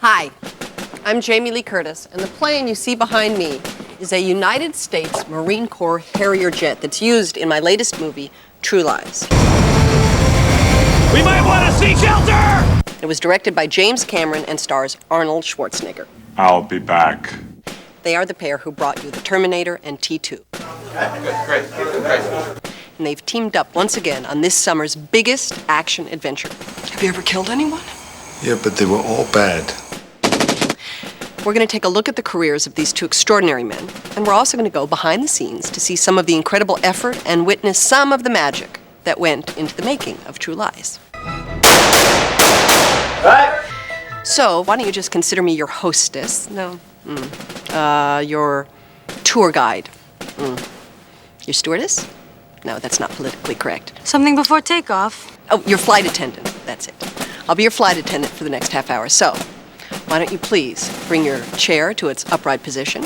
Hi, I'm Jamie Lee Curtis, and the plane you see behind me is a United States Marine Corps Harrier jet that's used in my latest movie, True Lies. We might want to seek shelter! It was directed by James Cameron and stars Arnold Schwarzenegger. I'll be back. They are the pair who brought you The Terminator and T2. Great. And they've teamed up once again on this summer's biggest action adventure. Have you ever killed anyone? Yeah, but they were all bad. We're going to take a look at the careers of these two extraordinary men, and we're also going to go behind the scenes to see some of the incredible effort and witness some of the magic that went into the making of True Lies. Right. So, why don't you just consider me your hostess? No. Your tour guide. Your stewardess? No, that's not politically correct. Something before takeoff. Oh, your flight attendant. That's it. I'll be your flight attendant for the next half hour. So, why don't you please bring your chair to its upright position,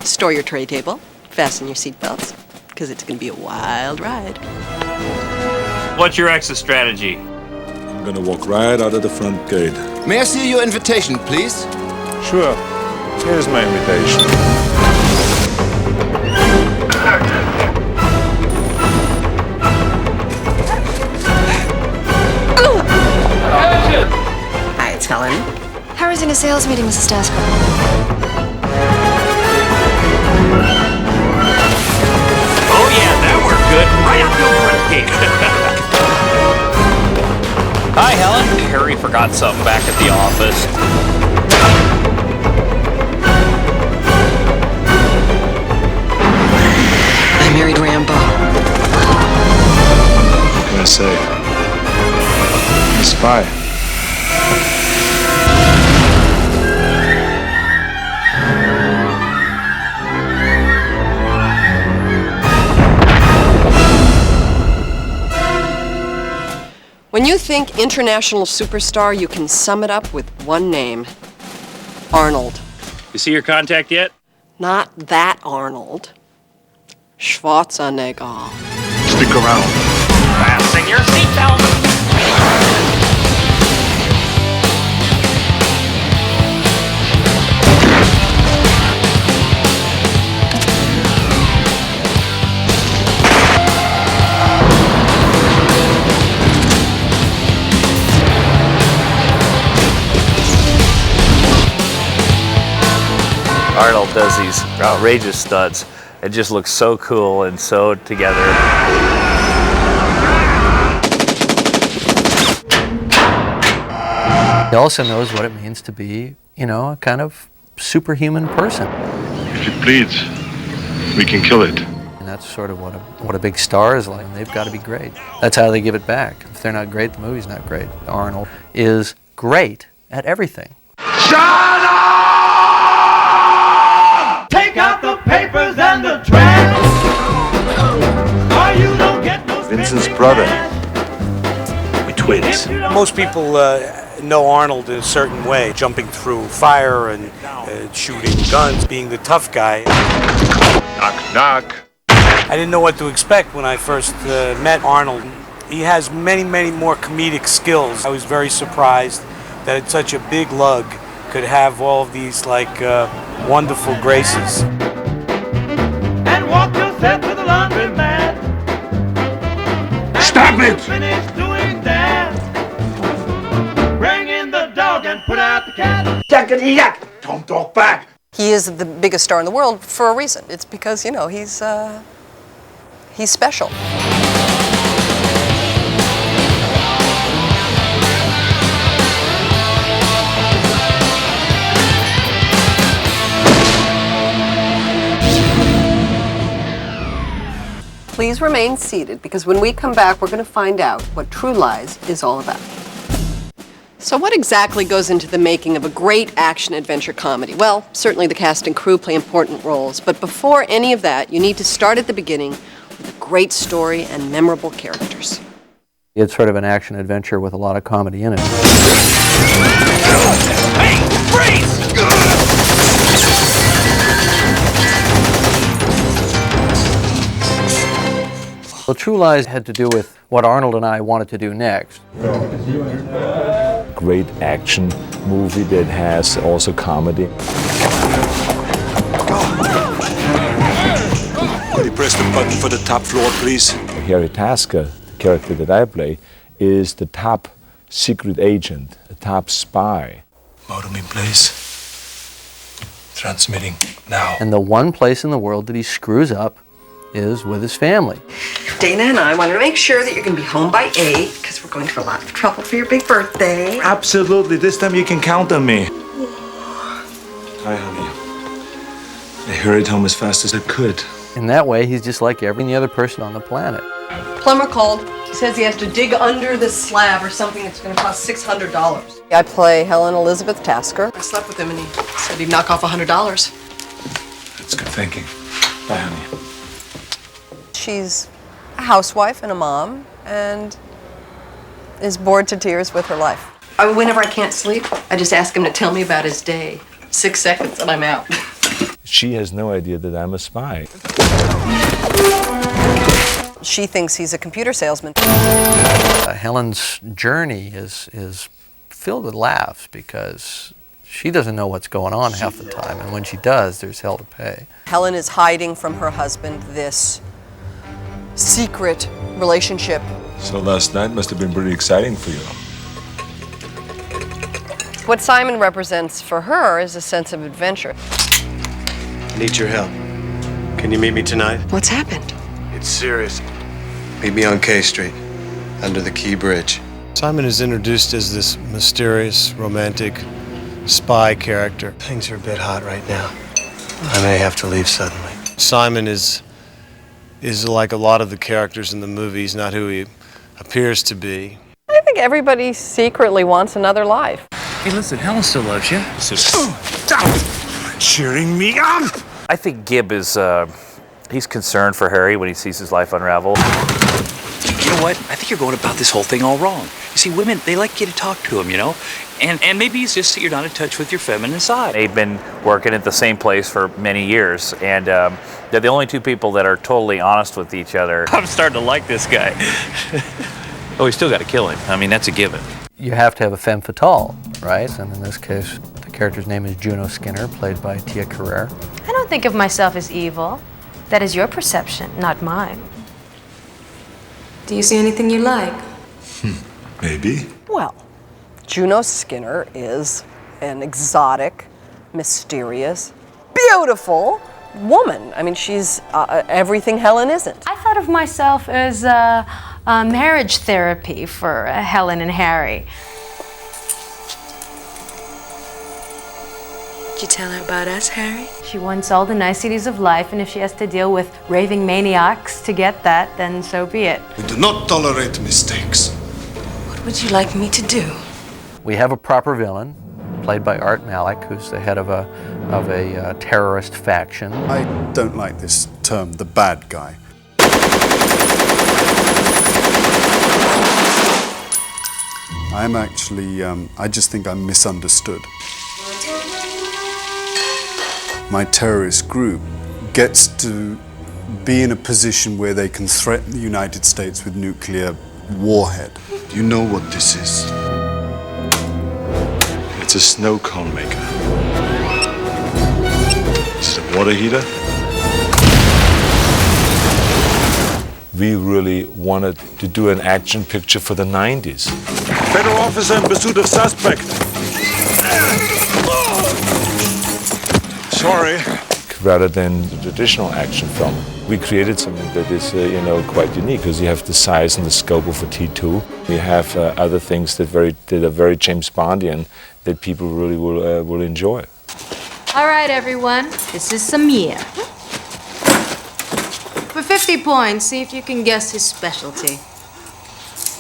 store your tray table, fasten your seatbelts, because it's going to be a wild ride. What's your exit strategy? I'm gonna walk right out of the front gate. May I see your invitation, please? Sure. Here's my invitation. Hi, it's Helen. How was in a sales meeting, Mrs. Stasker? Oh yeah, that worked good. Right up your front gate. Hi, Helen. Harry forgot something back at the office. I married Rambo. What can I say? I'm a spy. When you think international superstar, you can sum it up with one name. Arnold. You see your contact yet? Not that Arnold. Schwarzenegger. Stick around. Fasten your seatbelt. Arnold does these outrageous stunts. It just looks so cool and so together. He also knows what it means to be, a kind of superhuman person. If it bleeds, we can kill it. And that's sort of what a big star is like. They've got to be great. That's how they give it back. If they're not great, the movie's not great. Arnold is great at everything. Shut up! Take out the papers and the trash, or you don't get no Vincent's brother. We're twins. Most people know Arnold in a certain way, jumping through fire and shooting guns, being the tough guy. Knock, knock. I didn't know what to expect when I first met Arnold. He has many, many more comedic skills. I was very surprised that such a big lug could have all of these wonderful graces. and walk yourself to the laundromat. Stop it! Finish doing that. Bring in the dog and put out the cat. Yak! Don't talk back! He is the biggest star in the world for a reason. It's because, he's special. Please remain seated, because when we come back, we're going to find out what True Lies is all about. So what exactly goes into the making of a great action-adventure comedy? Well, certainly the cast and crew play important roles, but before any of that, you need to start at the beginning with a great story and memorable characters. It's sort of an action-adventure with a lot of comedy in it. Hey, freeze! Well, True Lies had to do with what Arnold and I wanted to do next. Great action movie that has also comedy. Could you press the button for the top floor, please? Harry Tasker, the character that I play, is the top secret agent, a top spy. Motor me, please. Transmitting now. And the one place in the world that he screws up is with his family. Dana and I wanted to make sure that you're going to be home by 8 because we're going to a lot of trouble for your big birthday. Absolutely. This time you can count on me. Hi, honey. I hurried home as fast as I could. In that way, he's just like every other person on the planet. Plumber called. He says he has to dig under this slab or something that's going to cost $600. I play Helen Elizabeth Tasker. I slept with him and he said he'd knock off $100. That's good thinking. Bye, honey. She's a housewife and a mom and is bored to tears with her life. Whenever I can't sleep, I just ask him to tell me about his day. 6 seconds and I'm out. She has no idea that I'm a spy. She thinks he's a computer salesman. Helen's journey is filled with laughs because she doesn't know what's going on half the time, and when she does, there's hell to pay. Helen is hiding from her husband this secret relationship. So last night must have been pretty exciting for you. What Simon represents for her is a sense of adventure. I need your help. Can you meet me tonight? What's happened? It's serious. Meet me on K Street, under the Key Bridge. Simon is introduced as this mysterious, romantic spy character. Things are a bit hot right now. I may have to leave suddenly. Simon is like a lot of the characters in the movies, not who he appears to be. I think everybody secretly wants another life. Hey, listen, Helen still loves you. Cheering me up! I think Gibb is, he's concerned for Harry when he sees his life unravel. You know what? I think you're going about this whole thing all wrong. You see, women, they like you to talk to them, you know? And maybe it's just that you're not in touch with your feminine side. They've been working at the same place for many years, and they're the only two people that are totally honest with each other. I'm starting to like this guy. Oh, we still got to kill him. I mean, that's a given. You have to have a femme fatale, right? And in this case, the character's name is Juno Skinner, played by Tia Carrere. I don't think of myself as evil. That is your perception, not mine. Do you see anything you like? Maybe. Well, Juno Skinner is an exotic, mysterious, beautiful woman. I mean, she's everything Helen isn't. I thought of myself as marriage therapy for Helen and Harry. Did you tell her about us, Harry? She wants all the niceties of life, and if she has to deal with raving maniacs to get that, then so be it. We do not tolerate mistakes. What would you like me to do? We have a proper villain, played by Art Malik, who's the head of a terrorist faction. I don't like this term, the bad guy. I'm actually, I just think I'm misunderstood. My terrorist group gets to be in a position where they can threaten the United States with nuclear warhead. Do you know what this is? It's a snow cone maker. Is it a water heater? We really wanted to do an action picture for the 90s. Federal officer in pursuit of suspect. Sorry. Rather than the traditional action film, we created something that is, quite unique because you have the size and the scope of a T2. We have other things that are very James Bondian that people really will enjoy. All right, everyone, this is Samir. For 50 points, see if you can guess his specialty.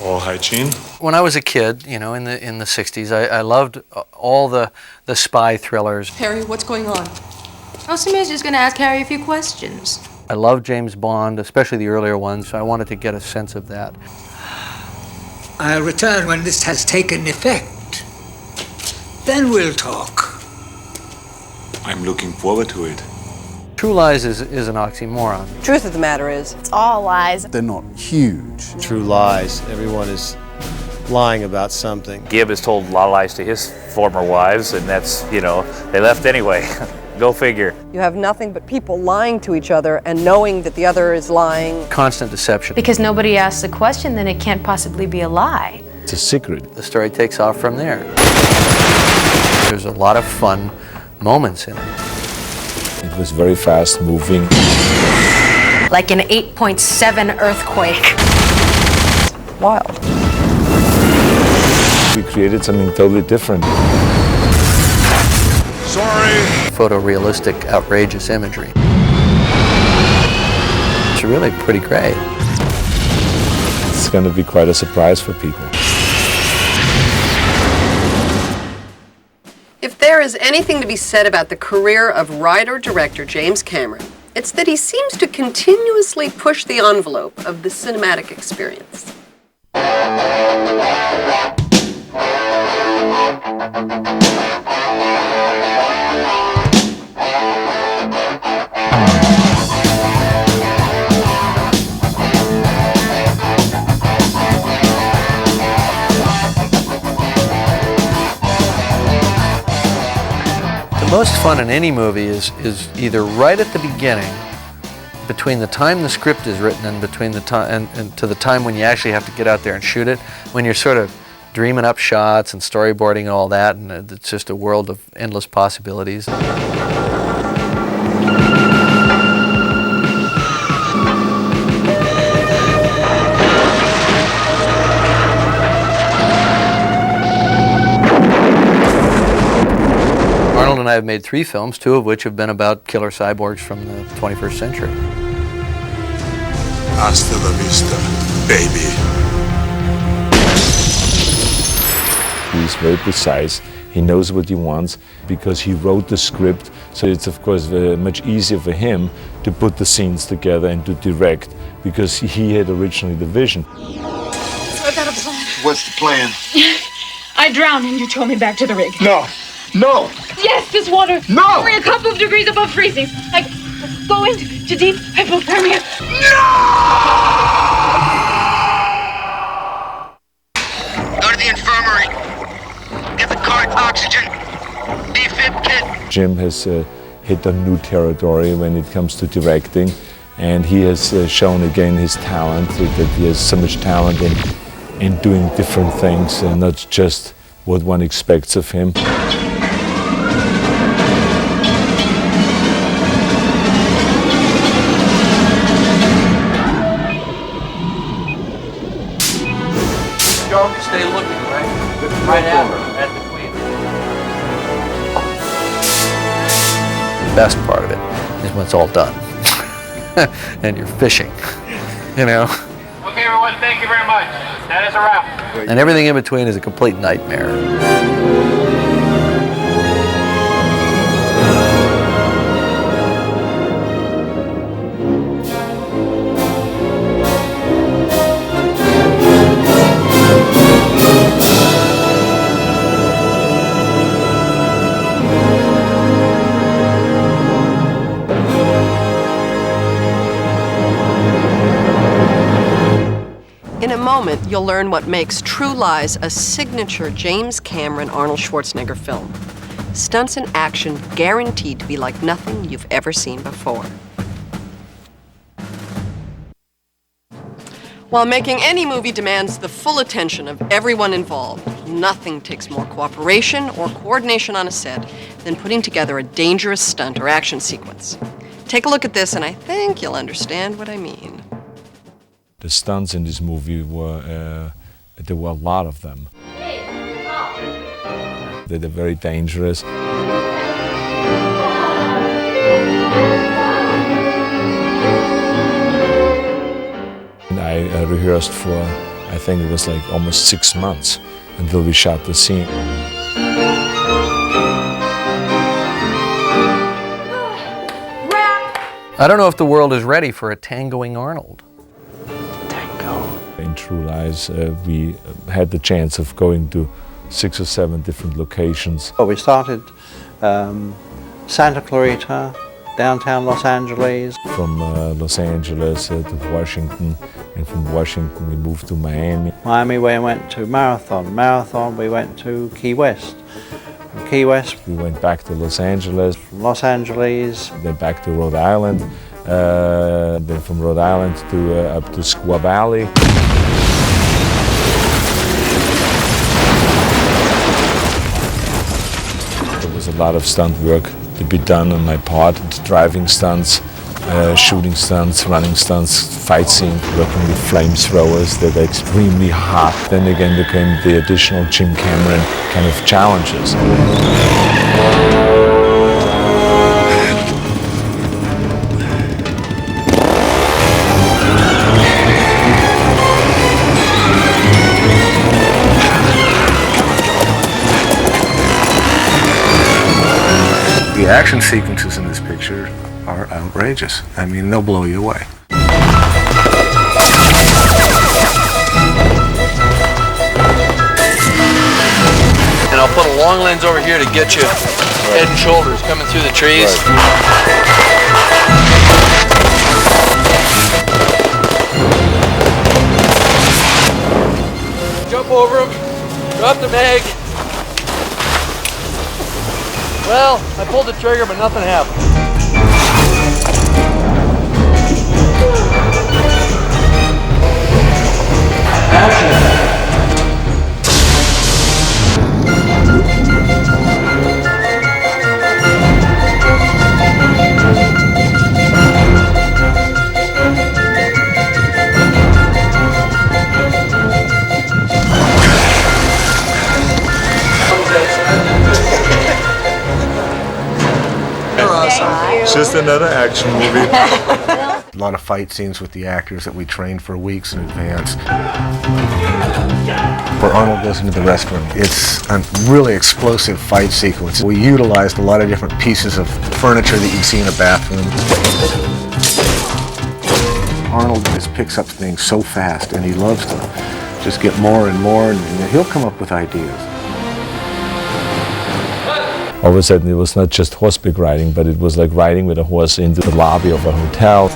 Oral hygiene. When I was a kid, in the 60s, I loved all the spy thrillers. Harry, what's going on? Oh, Samir's just going to ask Harry a few questions. I loved James Bond, especially the earlier ones, so I wanted to get a sense of that. I'll return when this has taken effect. Then we'll talk. I'm looking forward to it. True lies is an oxymoron. Truth of the matter is, it's all lies. They're not huge. True lies. Everyone is lying about something. Gibb has told a lot of lies to his former wives, and that's, you know, they left anyway. Go figure. you have nothing but people lying to each other and knowing that the other is lying. Constant deception. Because nobody asks the question, then it can't possibly be a lie. It's a secret. The story takes off from there. There's a lot of fun moments in it. It was very fast moving. Like an 8.7 earthquake. Wild. We created something totally different. Sorry. Photorealistic, outrageous imagery. It's really pretty great. It's going to be quite a surprise for people. If there is anything to be said about the career of writer-director James Cameron, it's that he seems to continuously push the envelope of the cinematic experience. The most fun in any movie is either right at the beginning, between the time the script is written and between the time and to the time when you actually have to get out there and shoot it, when you're sort of dreaming up shots and storyboarding and all that, and it's just a world of endless possibilities. Arnold and I have made 3 films, 2 of which have been about killer cyborgs from the 21st century. Hasta la vista, baby. He's very precise. He knows what he wants because he wrote the script. So it's of course much easier for him to put the scenes together and to direct because he had originally the vision. I've got a plan. What's the plan? I drowned and you tow me back to the rig. No. No. Yes, this water. No. Only a couple of degrees above freezing. I go into deep hypothermia. Go to the infirmary. Get the car's oxygen. Defib kit. Jim has hit on new territory when it comes to directing, and he has shown again his talent, that he has so much talent in doing different things and not just what one expects of him. Stay looking, right at her, at the queen. The best part of it is when it's all done. And you're fishing, you know. Okay, everyone, thank you very much. That is a wrap. And everything in between is a complete nightmare. In a moment, you'll learn what makes True Lies a signature James Cameron Arnold Schwarzenegger film. Stunts and action guaranteed to be like nothing you've ever seen before. While making any movie demands the full attention of everyone involved, nothing takes more cooperation or coordination on a set than putting together a dangerous stunt or action sequence. Take a look at this and I think you'll understand what I mean. The stunts in this movie were, there were a lot of them. They're very dangerous. And I rehearsed for, I think it was like almost 6 months until we shot the scene. I don't know if the world is ready for a tangoing Arnold. In True Lies, we had the chance of going to 6 or 7 different locations. We started Santa Clarita, downtown Los Angeles. From Los Angeles to Washington, and from Washington we moved to Miami. Miami we went to Marathon. Marathon we went to Key West. From Key West we went back to Los Angeles. From Los Angeles. Then back to Rhode Island. Then from Rhode Island to up to Squaw Valley. There was a lot of stunt work to be done on my part, driving stunts, shooting stunts, running stunts, fight scene, working with flamethrowers that are extremely hot. Then again there came the additional Jim Cameron kind of challenges. The action sequences in this picture are outrageous. I mean, they'll blow you away. And I'll put a long lens over here to get you head and shoulders coming through the trees. Jump over them, drop the mag. Well, I pulled the trigger, but nothing happened. It's just another action movie. A lot of fight scenes with the actors that we trained for weeks in advance. Where Arnold goes into the restroom, it's a really explosive fight sequence. We utilized a lot of different pieces of furniture that you'd see in a bathroom. Arnold just picks up things so fast, and he loves to just get more and more, and he'll come up with ideas. All of a sudden it was not just horseback riding, but it was like riding with a horse into the lobby of a hotel.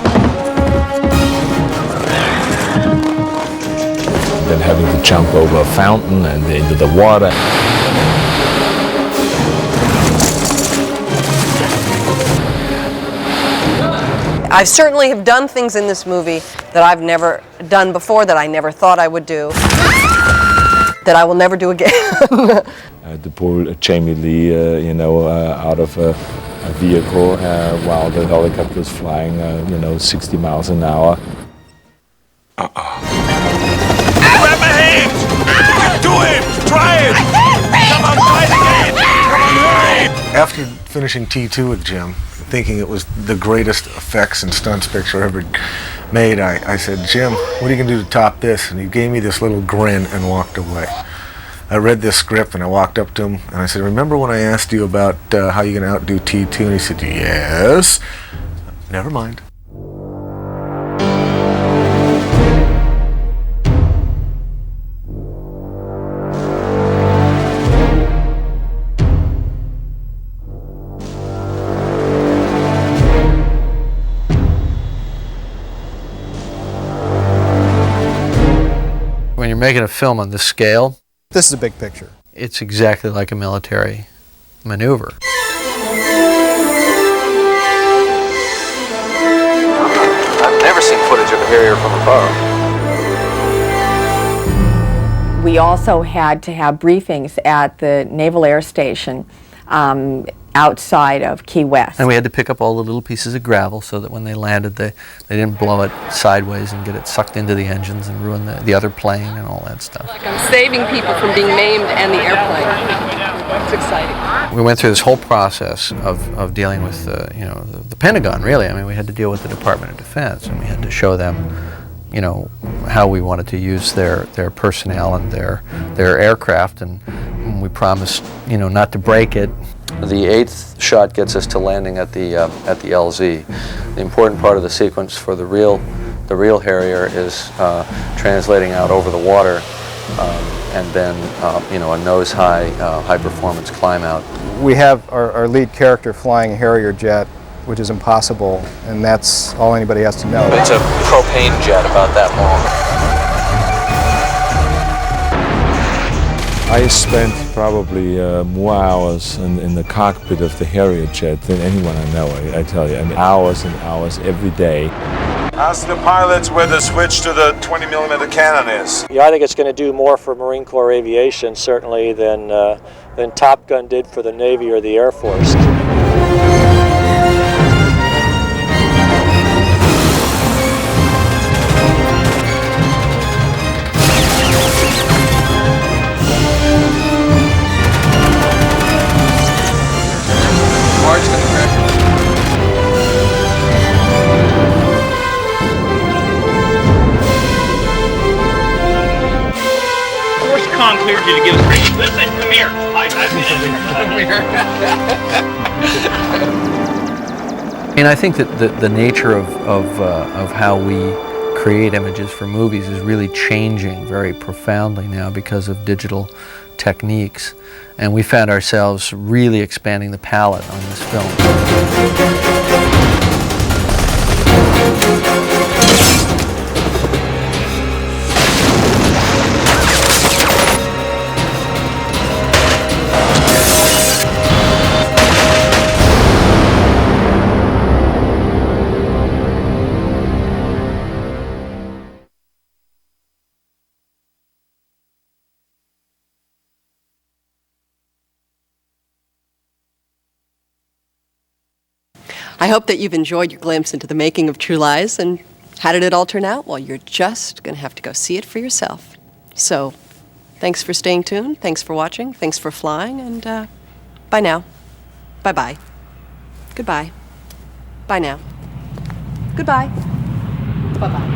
Then having to jump over a fountain and into the water. I certainly have done things in this movie that I've never done before, that I never thought I would do, that I will never do again. To pull Jamie Lee, out of a vehicle while the helicopter is flying, 60 miles an hour. Grab my hands! Do it! Try it! Come on, fight again! Come on, hurry! After finishing T2 with Jim, thinking it was the greatest effects and stunts picture ever made, I said, Jim, what are you going to do to top this? And he gave me this little grin and walked away. I read this script and I walked up to him and I said, remember when I asked you about how you're going to outdo T2? And he said, yes. Never mind. When you're making a film on this scale, this is a big picture. It's exactly like a military maneuver. I've never seen footage of a Harrier from above. We also had to have briefings at the Naval Air Station outside of Key West. And we had to pick up all the little pieces of gravel so that when they landed, they didn't blow it sideways and get it sucked into the engines and ruin the other plane and all that stuff. Like I'm saving people from being maimed and the airplane. It's exciting. We went through this whole process of dealing with the Pentagon, really. I mean, we had to deal with the Department of Defense, and we had to show them, how we wanted to use their personnel and their aircraft, and we promised, not to break it. The 8th shot gets us to landing at the LZ. The important part of the sequence for the real Harrier is translating out over the water, and then a nose-high, high-performance climb out. We have our lead character flying a Harrier jet which is impossible, and that's all anybody has to know. It's a propane jet about that long. I spent probably more hours in the cockpit of the Harrier jet than anyone I know, I tell you. I mean, hours and hours every day. Ask the pilots where the switch to the 20mm cannon is. Yeah, I think it's going to do more for Marine Corps aviation, certainly, than Top Gun did for the Navy or the Air Force. Con cleared you to give us free. Listen, come here. And I think that the nature of how we create images for movies is really changing very profoundly now because of digital techniques. And we found ourselves really expanding the palette on this film. I hope that you've enjoyed your glimpse into the making of True Lies, and how did it all turn out? Well, you're just going to have to go see it for yourself. So, thanks for staying tuned, thanks for watching, thanks for flying, and bye now. Bye-bye. Goodbye. Bye now. Goodbye. Bye-bye.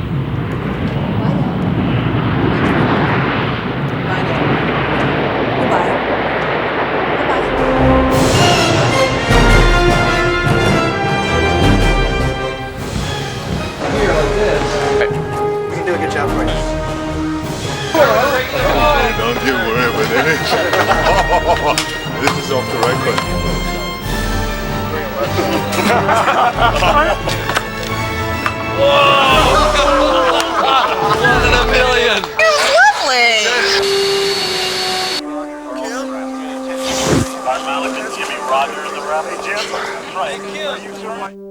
Don't you worry about anything. This is off the record. One in a million. Lovely. Jimmy Rogers, the Rally Jim. Right.